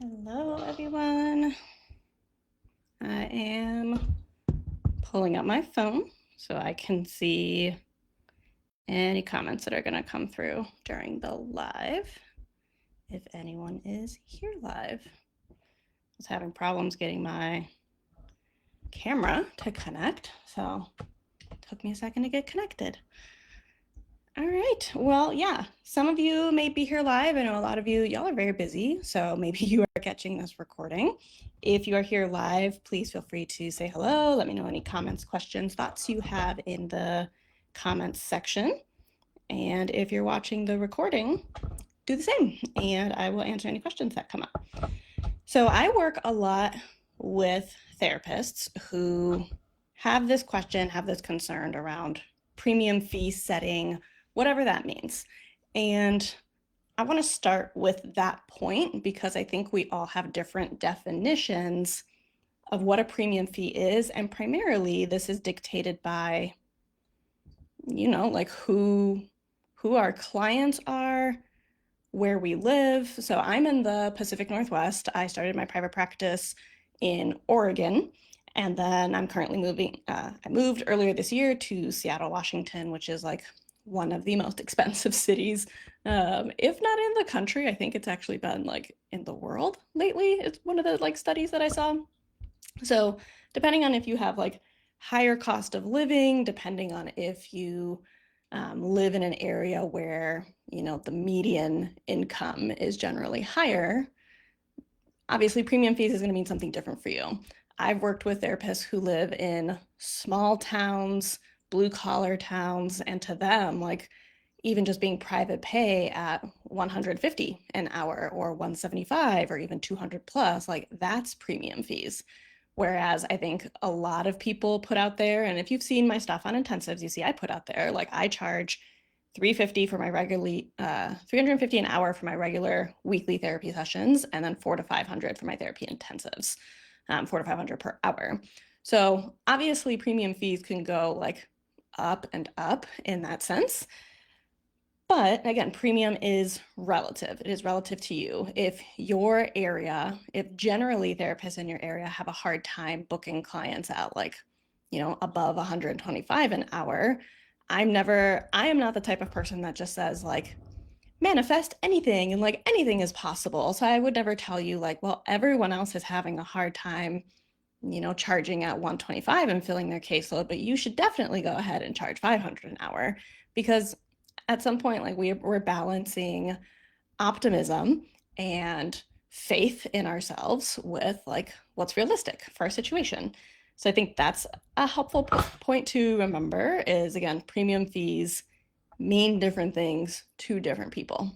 Hello, everyone. I am pulling up my phone so I can see any comments that are going to come through during the live, if anyone is here live. I was having problems getting my camera to connect, so it took me a second to get connected. All right, well, yeah, some of you may be here live. I know a lot of you, y'all are very busy, so maybe you are catching this recording. If you are here live, please feel free to say hello. Let me know any comments, questions, thoughts you have in the comments section. And if you're watching the recording, do the same, and I will answer any questions that come up. So I work a lot with therapists who have this question, have this concern around premium fee setting, whatever that means. And I want to start with that point because I think we all have different definitions of what a premium fee is. And primarily, this is dictated by, like who our clients are, where we live. So I'm in the Pacific Northwest. I started my private practice in Oregon. And then I'm currently moving. I moved earlier this year to Seattle, Washington, which is like one of the most expensive cities, if not in the country. I think it's actually been like in the world lately. It's one of the like studies that I saw. So depending on if you have like higher cost of living, depending on if you live in an area where, the median income is generally higher, obviously premium fees is going to mean something different for you. I've worked with therapists who live in small towns, blue collar towns, and to them, like even just being private pay at 150 an hour or 175 or even 200 plus, like that's premium fees. Whereas I think a lot of people put out there, and if you've seen my stuff on intensives, you see I put out there, like I charge $350 for my regularly, $350 an hour for my regular weekly therapy sessions, and then $400 to $500 for my therapy intensives, $400 to $500 per hour. So obviously premium fees can go like up and up in that sense. But again, premium is relative. It is relative to you. If generally therapists in your area have a hard time booking clients at like, above 125 an hour, I am not the type of person that just says like, manifest anything and like anything is possible. So I would never tell you like, well, everyone else is having a hard time, charging at 125 and filling their caseload, but you should definitely go ahead and charge 500 an hour because at some point, like we're balancing optimism and faith in ourselves with like what's realistic for our situation. So I think that's a helpful point to remember is, again, premium fees mean different things to different people.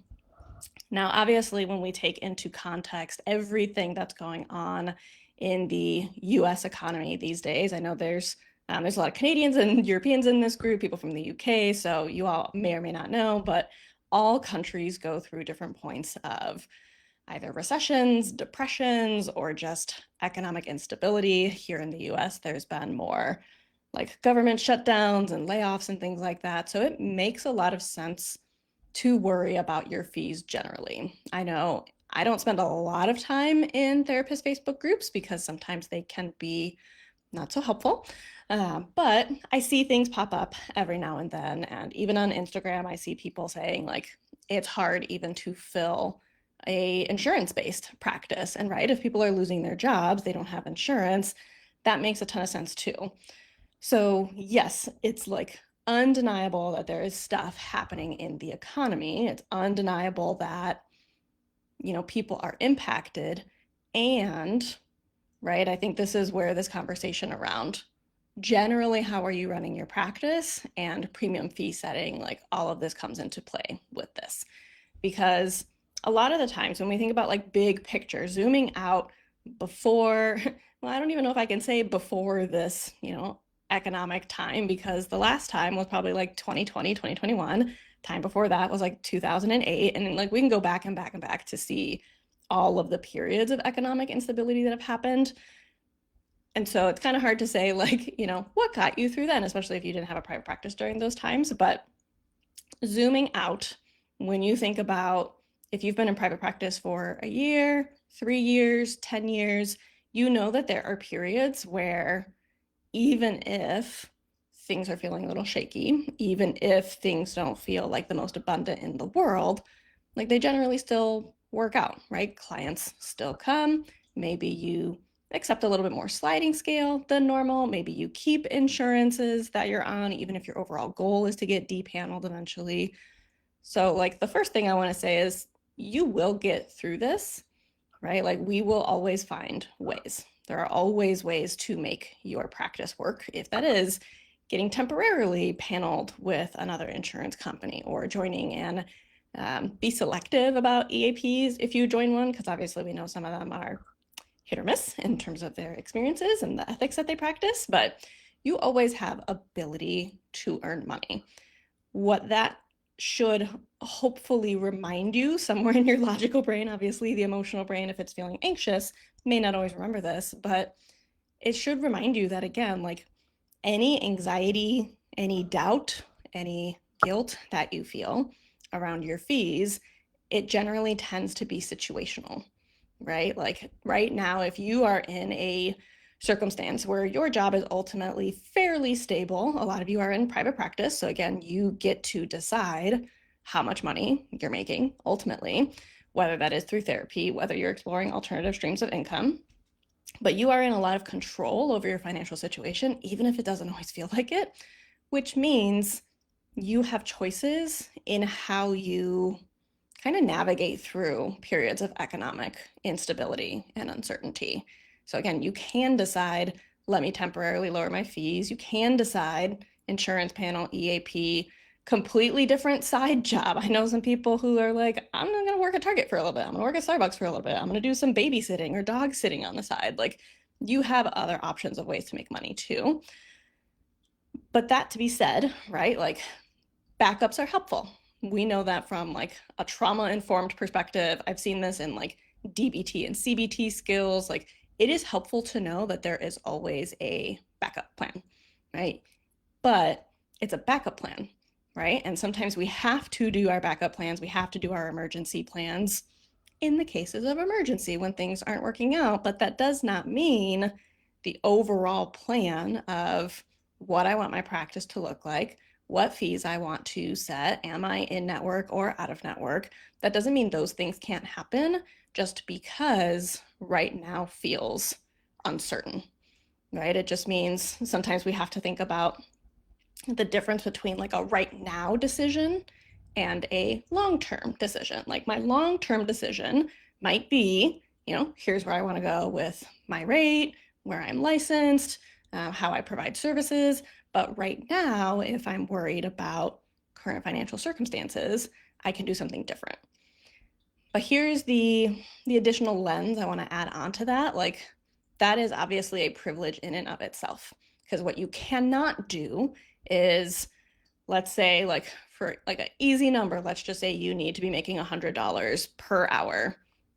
Now, obviously, when we take into context everything that's going on in the US economy these days, I know there's a lot of Canadians and Europeans in this group, people from the UK, so you all may or may not know, but all countries go through different points of either recessions, depressions, or just economic instability. Here in the US, there's been more like government shutdowns and layoffs and things like that. So it makes a lot of sense to worry about your fees generally. I know I don't spend a lot of time in therapist Facebook groups because sometimes they can be not so helpful. But I see things pop up every now and then. And even on Instagram, I see people saying like, it's hard even to fill a insurance-based practice. And right, if people are losing their jobs, they don't have insurance, that makes a ton of sense too. So yes, it's like undeniable that there is stuff happening in the economy. It's undeniable that, people are impacted. And right, I think this is where this conversation around generally how are you running your practice and premium fee setting, like all of this comes into play with this. Because a lot of the times when we think about like big picture, zooming out before, well, I don't even know if I can say before this, economic time, because the last time was probably like 2020, 2021. Time before that was like 2008. And like we can go back and back and back to see all of the periods of economic instability that have happened. And so it's kind of hard to say like, what got you through then, especially if you didn't have a private practice during those times. But zooming out, when you think about if you've been in private practice for a year, 3 years, 10 years, you know that there are periods where even if things are feeling a little shaky, even if things don't feel like the most abundant in the world, like they generally still work out, right? Clients still come. Maybe you accept a little bit more sliding scale than normal. Maybe you keep insurances that you're on, even if your overall goal is to get depaneled eventually. So, like, the first thing I want to say is you will get through this, right? Like, we will always find ways. There are always ways to make your practice work. If that is getting temporarily paneled with another insurance company or joining and be selective about EAPs if you join one, because obviously we know some of them are hit or miss in terms of their experiences and the ethics that they practice, but you always have ability to earn money. What that should hopefully remind you somewhere in your logical brain, obviously the emotional brain, if it's feeling anxious, may not always remember this, but it should remind you that, again, like any anxiety, any doubt, any guilt that you feel around your fees, it generally tends to be situational, right? Like right now, if you are in a circumstance where your job is ultimately fairly stable, a lot of you are in private practice. So again, you get to decide how much money you're making ultimately, whether that is through therapy, whether you're exploring alternative streams of income. But you are in a lot of control over your financial situation, even if it doesn't always feel like it, which means you have choices in how you kind of navigate through periods of economic instability and uncertainty. So again, you can decide, let me temporarily lower my fees. You can decide insurance panel, EAP, completely different side job. I know some people who are like, I'm not going to work at Target for a little bit. I'm going to work at Starbucks for a little bit. I'm going to do some babysitting or dog sitting on the side. Like, you have other options of ways to make money too. But that to be said, right? Like, backups are helpful. We know that from like a trauma-informed perspective. I've seen this in like DBT and CBT skills. Like, it is helpful to know that there is always a backup plan, right? But it's a backup plan, right? And sometimes we have to do our backup plans. We have to do our emergency plans in the cases of emergency when things aren't working out. But that does not mean the overall plan of what I want my practice to look like, what fees I want to set, am I in network or out of network? That doesn't mean those things can't happen just because right now feels uncertain, right? It just means sometimes we have to think about the difference between like a right now decision and a long-term decision. Like, my long-term decision might be, here's where I want to go with my rate, where I'm licensed, how I provide services. But right now, if I'm worried about current financial circumstances, I can do something different. But here's the additional lens I want to add on to that. Like, that is obviously a privilege in and of itself, because what you cannot do is, let's say, like, for like an easy number, let's just say you need to be making $100 per hour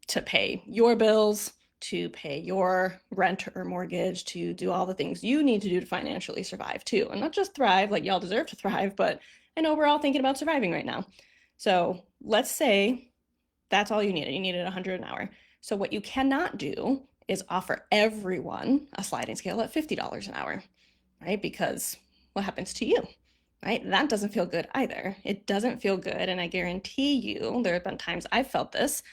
to pay your bills, to pay your rent or mortgage, to do all the things you need to do to financially survive too. And not just thrive, like y'all deserve to thrive, but I know we're all thinking about surviving right now. So let's say that's all you needed. You needed 100 an hour. So what you cannot do is offer everyone a sliding scale at $50 an hour, right? Because what happens to you, right? That doesn't feel good either. It doesn't feel good. And I guarantee you, there have been times I've felt this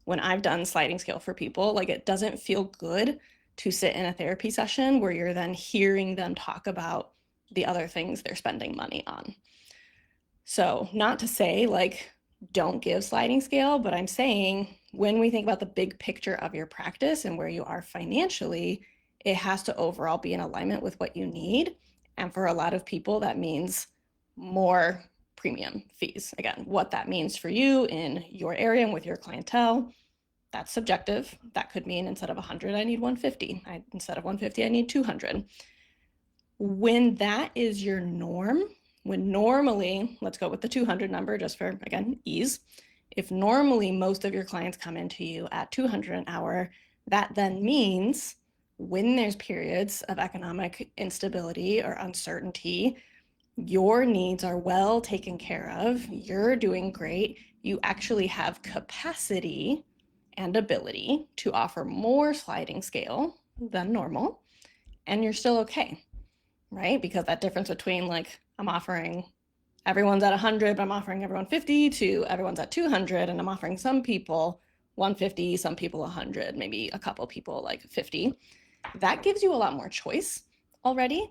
when I've done sliding scale for people. Like, it doesn't feel good to sit in a therapy session where you're then hearing them talk about the other things they're spending money on. So, not to say like don't give sliding scale, but I'm saying when we think about the big picture of your practice and where you are financially, it has to overall be in alignment with what you need. And for a lot of people, that means more premium fees. Again, what that means for you in your area and with your clientele, that's subjective. That could mean instead of 100, I need 150. Instead of 150, I need 200. When that is your norm, when normally, let's go with the 200 number just for, again, ease. If normally most of your clients come into you at 200 an hour, that then means when there's periods of economic instability or uncertainty, your needs are well taken care of, you're doing great, you actually have capacity and ability to offer more sliding scale than normal, and you're still okay, right? Because that difference between like, I'm offering everyone's at 100, but I'm offering everyone 50, to everyone's at 200, and I'm offering some people 150, some people 100, maybe a couple people like 50. That gives you a lot more choice already.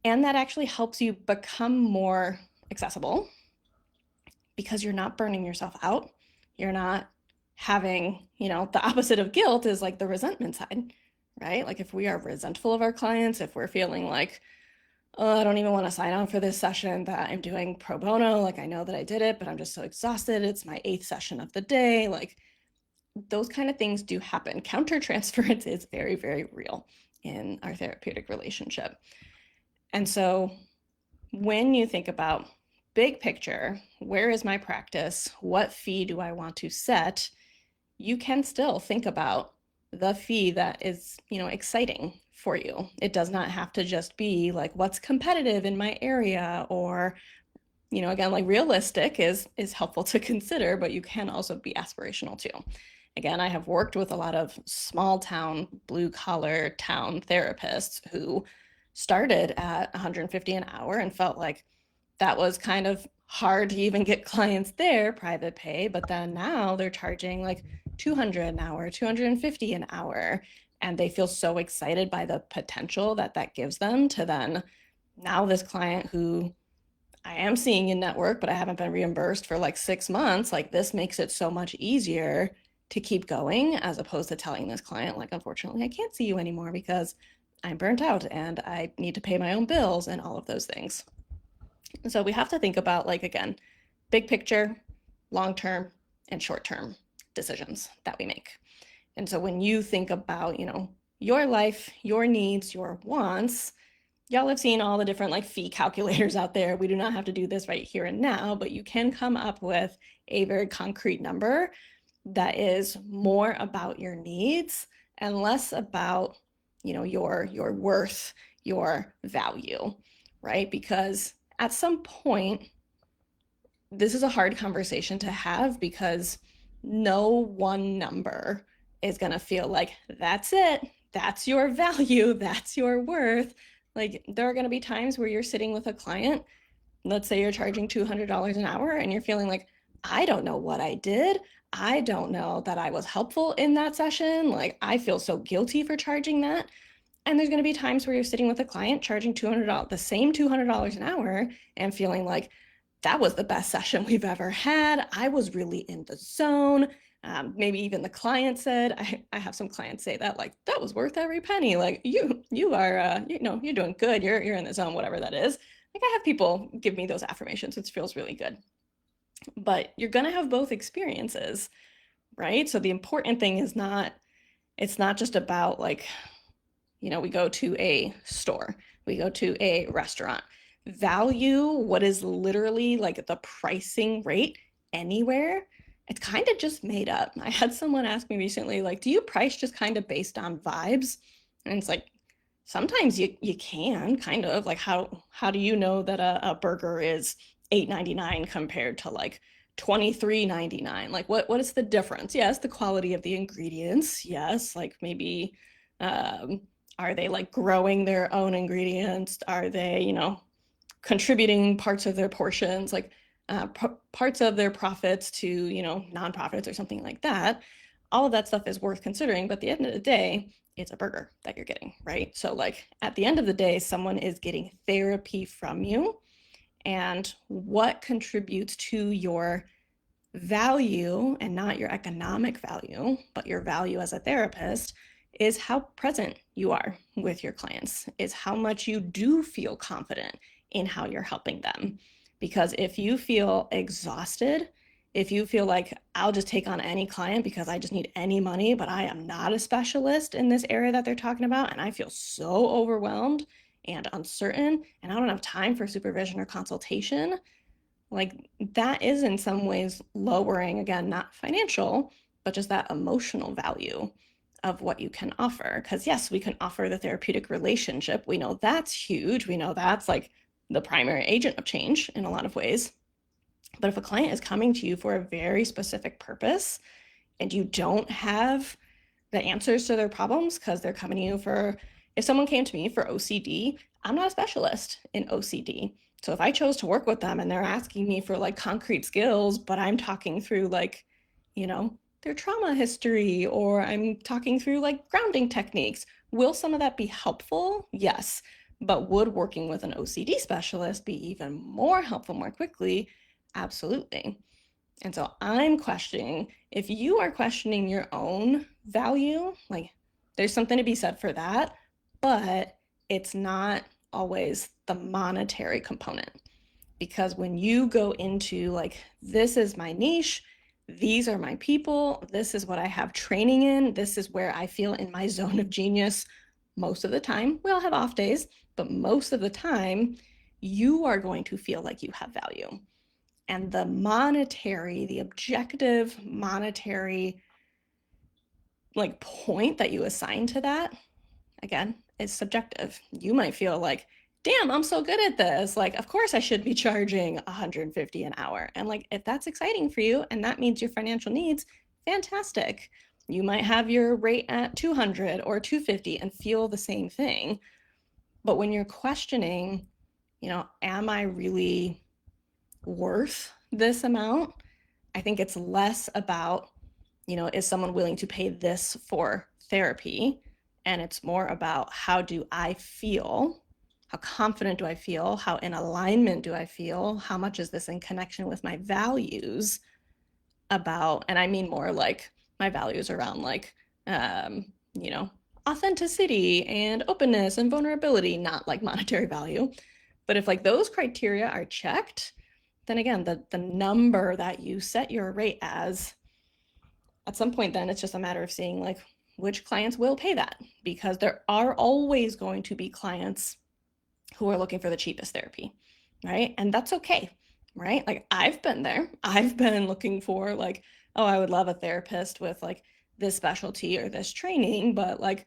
And that actually helps you become more accessible because you're not burning yourself out. You're not having, the opposite of guilt is like the resentment side, right? Like if we are resentful of our clients, if we're feeling like, oh, I don't even want to sign on for this session that I'm doing pro bono. Like I know that I did it, but I'm just so exhausted. It's my 8th session of the day. Like those kind of things do happen. Countertransference is very, very real in our therapeutic relationship. And so when you think about big picture, where is my practice? What fee do I want to set? You can still think about the fee that is, exciting for you. It does not have to just be like what's competitive in my area, or, again, like realistic is helpful to consider, but you can also be aspirational too. Again, I have worked with a lot of small town, blue collar town therapists who started at 150 an hour and felt like that was kind of hard to even get clients there, private pay, but then now they're charging like 200 an hour, 250 an hour, and they feel so excited by the potential that gives them to then now this client who I am seeing in network, but I haven't been reimbursed for like 6 months, like this makes it so much easier to keep going, as opposed to telling this client, like, unfortunately, I can't see you anymore because I'm burnt out and I need to pay my own bills and all of those things. So we have to think about, like, again, big picture, long-term, and short-term decisions that we make. And so when you think about, your life, your needs, your wants, y'all have seen all the different like fee calculators out there. We do not have to do this right here and now, but you can come up with a very concrete number that is more about your needs and less about, your worth, your value, right? Because at some point, this is a hard conversation to have because no one number is going to feel like that's it, that's your value, that's your worth. Like there are going to be times where you're sitting with a client, let's say you're charging $200 an hour, and you're feeling like, I don't know what I did. I don't know that I was helpful in that session. Like I feel so guilty for charging that. And there's going to be times where you're sitting with a client charging $200, the same $200 an hour, and feeling like that was the best session we've ever had. I was really in the zone. Maybe even the client said, I have some clients say that, like, that was worth every penny. Like you are, you're doing good. You're in the zone, whatever that is. Like I have people give me those affirmations. It feels really good. But you're going to have both experiences, right? So the important thing is it's not just about like, we go to a store, we go to a restaurant. Value, what is literally like the pricing rate anywhere, it's kind of just made up. I had someone ask me recently, like, do you price just kind of based on vibes? And it's like, sometimes you can kind of like, how do you know that a burger is $8.99 compared to like $23.99? Like what is the difference? Yes, the quality of the ingredients. Yes, like maybe are they like growing their own ingredients? Are they, contributing parts of their portions, like parts of their profits to, nonprofits or something like that? All of that stuff is worth considering, but at the end of the day, it's a burger that you're getting, right? So like at the end of the day, someone is getting therapy from you, and what contributes to your value, and not your economic value, but your value as a therapist, is how present you are with your clients, is how much you do feel confident in how you're helping them. Because if you feel exhausted, if you feel like I'll just take on any client because I just need any money, but I am not a specialist in this area that they're talking about, and I feel so overwhelmed and uncertain, and I don't have time for supervision or consultation, like that is in some ways lowering, again, not financial, but just that emotional value of what you can offer. Because yes, we can offer the therapeutic relationship. We know that's huge. We know that's like the primary agent of change in a lot of ways. But if a client is coming to you for a very specific purpose, and you don't have the answers to their problems because they're coming to you for, if someone came to me for OCD, I'm not a specialist in OCD. So if I chose to work with them and they're asking me for like concrete skills, but I'm talking through like, you know, their trauma history, or I'm talking through like grounding techniques, will some of that be helpful? Yes. But would working with an OCD specialist be even more helpful more quickly? Absolutely. And so I'm questioning, if you are questioning your own value, like there's something to be said for that, but it's not always the monetary component. Because when you go into like, this is my niche, these are my people, this is what I have training in, this is where I feel in my zone of genius most of the time. We all have off days, but most of the time, you are going to feel like you have value. And the monetary, the objective monetary like point that you assign to that, again, is subjective. You might feel like, damn, I'm so good at this. Like, of course I should be charging 150 an hour. And like, if that's exciting for you and that means your financial needs, fantastic. You might have your rate at 200 or 250 and feel the same thing. But when you're questioning, am I really worth this amount? I think it's less about, is someone willing to pay this for therapy? And it's more about, how do I feel? How confident do I feel? How in alignment do I feel? How much is this in connection with my values about, and I mean more like my values around like, authenticity and openness and vulnerability, not like monetary value. But if like those criteria are checked, then again, the number that you set your rate as, at some point then it's just a matter of seeing like which clients will pay that, because there are always going to be clients who are looking for the cheapest therapy, right? And that's okay, right? Like I've been there. I've been looking for like, oh, I would love a therapist with like this specialty or this training, but like,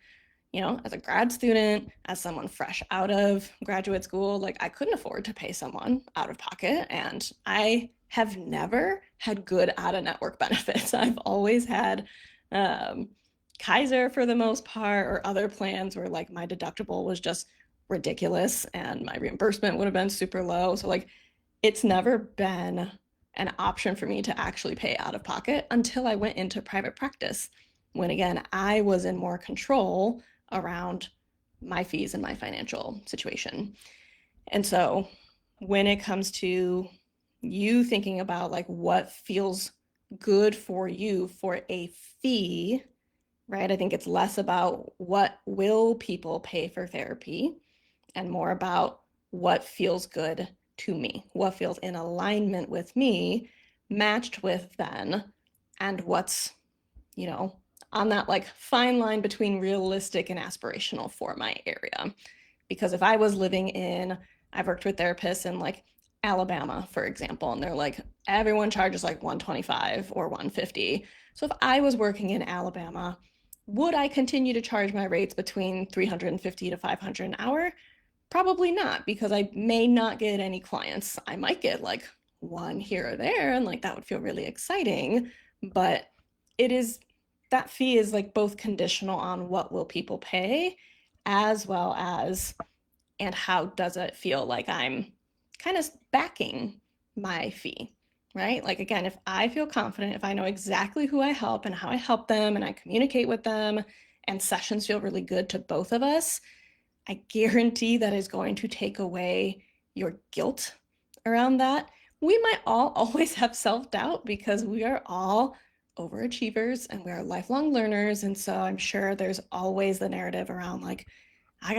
as a grad student, as someone fresh out of graduate school, like I couldn't afford to pay someone out of pocket. And I have never had good out-of-network benefits. I've always had Kaiser for the most part, or other plans where like my deductible was just ridiculous and my reimbursement would have been super low. So like it's never been an option for me to actually pay out of pocket until I went into private practice, when again, I was in more control around my fees and my financial situation. And so when it comes to you thinking about like what feels good for you for a fee, right? I think it's less about what will people pay for therapy and more about what feels good to me, what feels in alignment with me, matched with then, and what's, on that like fine line between realistic and aspirational for my area. Because if I was living in, I've worked with therapists in like Alabama, for example, and they're like, everyone charges like 125 or 150. So if I was working in Alabama, would I continue to charge my rates between 350 to 500 an hour? Probably not, because I may not get any clients. I might get like one here or there, and like that would feel really exciting. But that fee is like both conditional on what will people pay, as well as, and how does it feel like I'm kind of backing my fee, right? Like again, if I feel confident, if I know exactly who I help and how I help them, and I communicate with them, and sessions feel really good to both of us, I guarantee that is going to take away your guilt around that. We might all always have self-doubt because we are all overachievers and we are lifelong learners. And so I'm sure there's always the narrative around like, I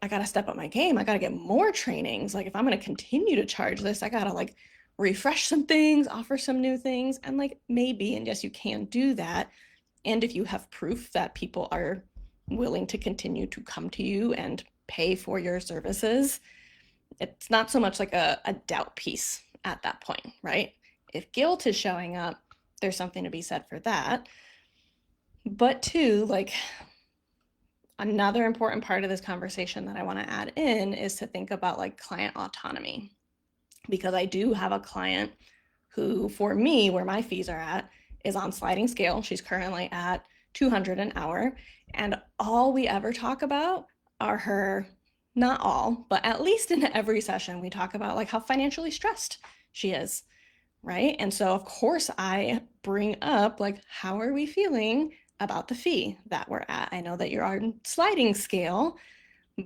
gotta step up my game. I gotta get more trainings. Like if I'm gonna continue to charge this, I gotta like refresh some things, offer some new things. And like maybe, and yes, you can do that. And if you have proof that people are willing to continue to come to you and pay for your services, it's not so much like a doubt piece at that point, right? If guilt is showing up, there's something to be said for that. But two, like another important part of this conversation that I want to add in is to think about like client autonomy. Because I do have a client who, for me, where my fees are at, is on sliding scale. She's currently at 200 an hour. And all we ever talk about are her, not all, but at least in every session, we talk about like how financially stressed she is, right? And so, of course, I bring up like, how are we feeling about the fee that we're at? I know that you're on sliding scale,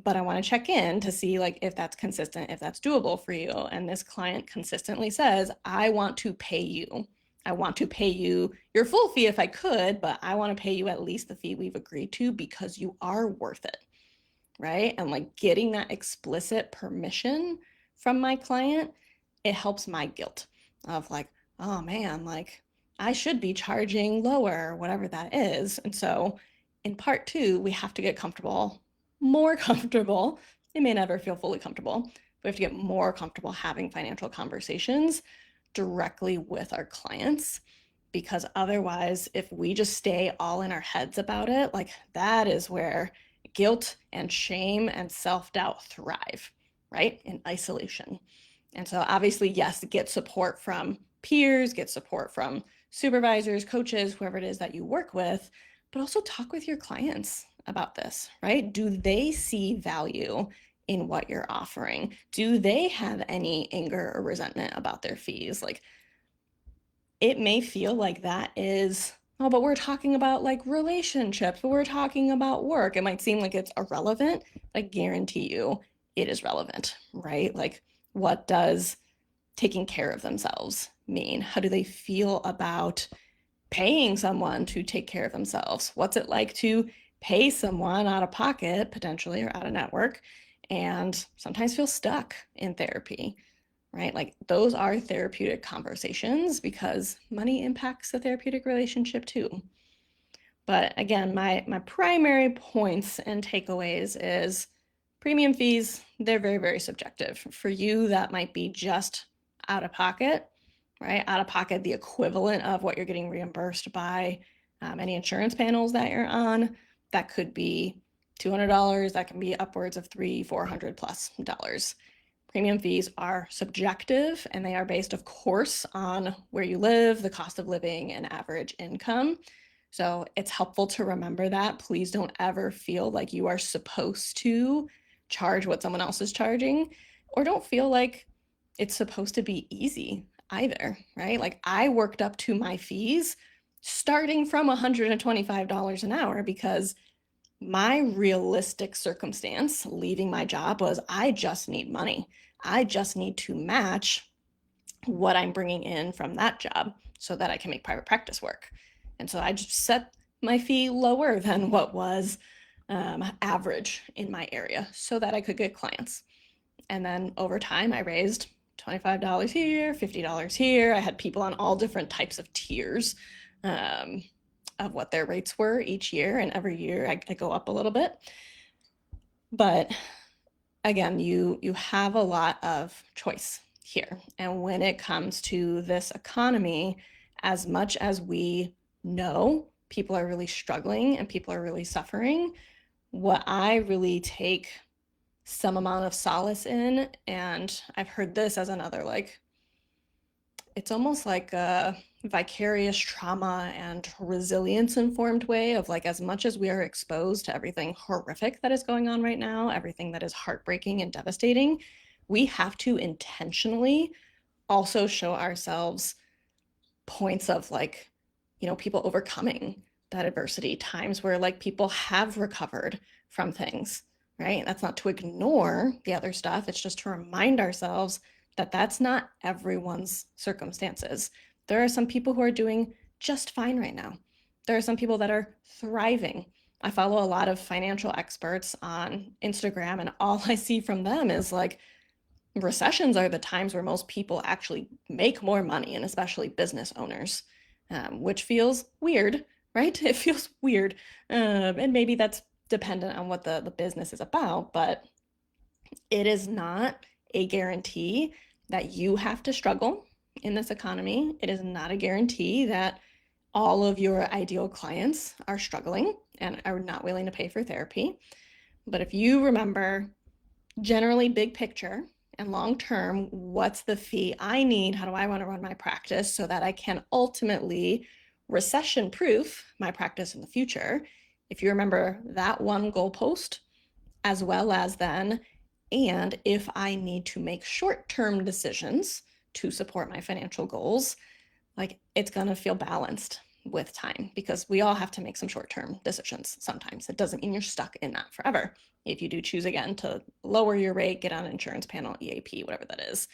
but I want to check in to see like if that's consistent, if that's doable for you. And this client consistently says, I want to pay you. I want to pay you your full fee if I could, but I want to pay you at least the fee we've agreed to because you are worth it, right? And like getting that explicit permission from my client, it helps my guilt of like, oh man, like I should be charging lower, whatever that is. And so in part two, we have to get comfortable, more comfortable. It may never feel fully comfortable, but we have to get more comfortable having financial conversations directly with our clients. Because otherwise, if we just stay all in our heads about it, like that is where guilt and shame and self-doubt thrive, right? In isolation. And so obviously, yes, get support from peers, get support from supervisors, coaches, whoever it is that you work with, but also talk with your clients about this, right? Do they see value in what you're offering? Do they have any anger or resentment about their fees? Like, it may feel like that is, oh, but we're talking about like relationships, but we're talking about work. It might seem like it's irrelevant. I guarantee you it is relevant, right? Like, what does taking care of themselves mean? How do they feel about paying someone to take care of themselves? What's it like to pay someone out of pocket, potentially, or out of network, and sometimes feel stuck in therapy, right? Like those are therapeutic conversations because money impacts the therapeutic relationship too. But again, my primary points and takeaways is premium fees, they're very, very subjective. For you, that might be just out of pocket, right? Out of pocket, the equivalent of what you're getting reimbursed by any insurance panels that you're on. That could be $200. That can be upwards of $300, $400 plus dollars. Premium fees are subjective and they are based, of course, on where you live, the cost of living, and average income. So it's helpful to remember that. Please don't ever feel like you are supposed to charge what someone else is charging, or don't feel like it's supposed to be easy either, right? Like I worked up to my fees starting from $125 an hour because my realistic circumstance leaving my job was I just need money. I just need to match what I'm bringing in from that job so that I can make private practice work. And so I just set my fee lower than what was average in my area so that I could get clients. And then over time, I raised $25 here, $50 here. I had people on all different types of tiers of what their rates were each year. And every year I go up a little bit. But again, you have a lot of choice here. And when it comes to this economy, as much as we know people are really struggling and people are really suffering, what I really take some amount of solace in, and I've heard this as another, like, it's almost like a vicarious trauma and resilience informed way of like, as much as we are exposed to everything horrific that is going on right now, everything that is heartbreaking and devastating, we have to intentionally also show ourselves points of like, you know, people overcoming that adversity, times where like people have recovered from things, right? That's not to ignore the other stuff. It's just to remind ourselves that that's not everyone's circumstances. There are some people who are doing just fine right now. There are some people that are thriving. I follow a lot of financial experts on Instagram, and all I see from them is like, recessions are the times where most people actually make more money, and especially business owners, which feels weird, right? It feels weird. And maybe that's dependent on what the business is about, but it is not a guarantee that you have to struggle in this economy. It is not a guarantee that all of your ideal clients are struggling and are not willing to pay for therapy. But if you remember, generally big picture and long term, what's the fee I need? How do I want to run my practice so that I can ultimately recession proof my practice in the future if you remember that one goalpost, as well as then, and if I need to make short-term decisions to support my financial goals, like it's gonna feel balanced with time, because we all have to make some short-term decisions sometimes. It doesn't mean you're stuck in that forever. If you do choose again to lower your rate, get on an insurance panel, EAP, whatever that is.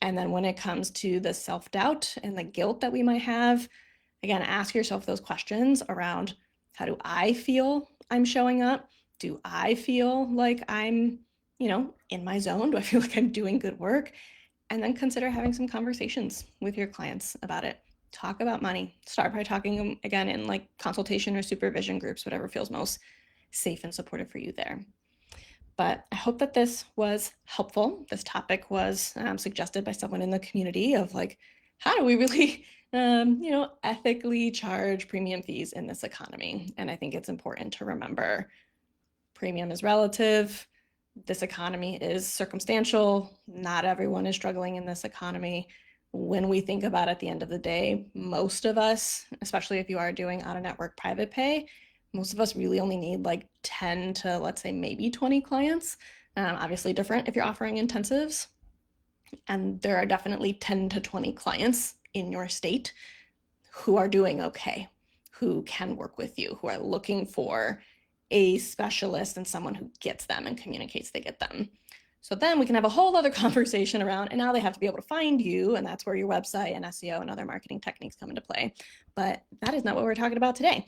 And then when it comes to the self-doubt and the guilt that we might have, again, ask yourself those questions around, how do I feel I'm showing up? Do I feel like I'm, in my zone? Do I feel like I'm doing good work? And then consider having some conversations with your clients about it. Talk about money. Start by talking again in like consultation or supervision groups, whatever feels most safe and supportive for you there. But I hope that this was helpful. This topic was suggested by someone in the community of like, how do we really, ethically charge premium fees in this economy? And I think it's important to remember premium is relative. This economy is circumstantial. Not everyone is struggling in this economy. When we think about it, at the end of the day, most of us, especially if you are doing out-of-network private pay, most of us really only need like 10 to, let's say, maybe 20 clients. Obviously different if you're offering intensives. And there are definitely 10 to 20 clients in your state who are doing okay, who can work with you, who are looking for a specialist and someone who gets them and communicates they get them. So then we can have a whole other conversation around, and now they have to be able to find you, and that's where your website and SEO and other marketing techniques come into play. But that is not what we're talking about today.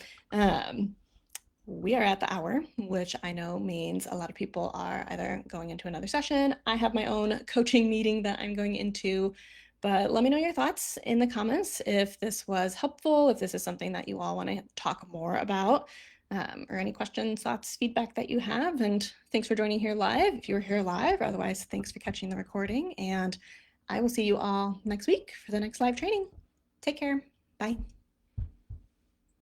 We are at the hour, which I know means a lot of people are either going into another session. I have my own coaching meeting that I'm going into, but let me know your thoughts in the comments if this was helpful, if this is something that you all want to talk more about, or any questions, thoughts, feedback that you have. And thanks for joining here live if you were here live. Otherwise, thanks for catching the recording. And I will see you all next week for the next live training. Take care. Bye.